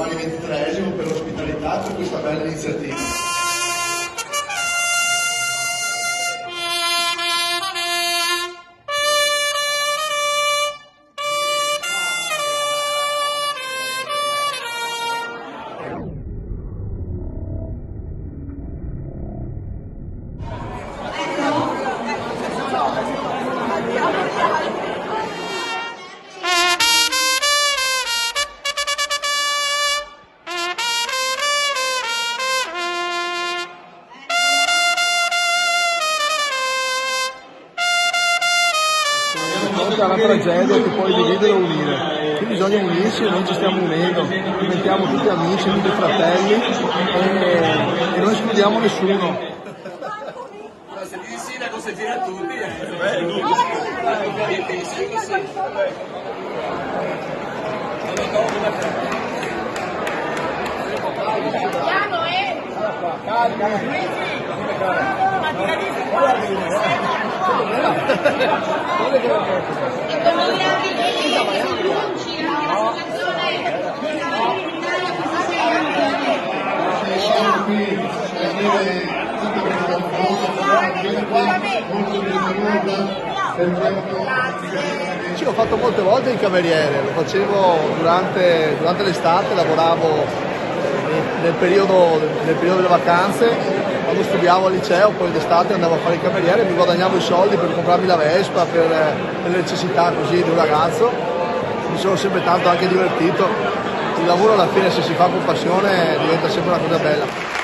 Giovanni XXIII per l'ospitalità, per questa bella iniziativa. La tragedia che puoi dividere o unire, qui bisogna unirsi e noi ci stiamo unendo, diventiamo tutti amici, tutti fratelli e non escludiamo nessuno. Se dici sindaco si gira a tutti, Sì, ho fatto molte volte il cameriere, lo facevo durante l'estate, lavoravo nel periodo delle vacanze, quando studiavo al liceo, poi d'estate andavo a fare il cameriere, mi guadagnavo i soldi per comprarmi la Vespa, per le necessità così di un ragazzo, mi sono sempre tanto anche divertito, il lavoro alla fine se si fa con passione diventa sempre una cosa bella.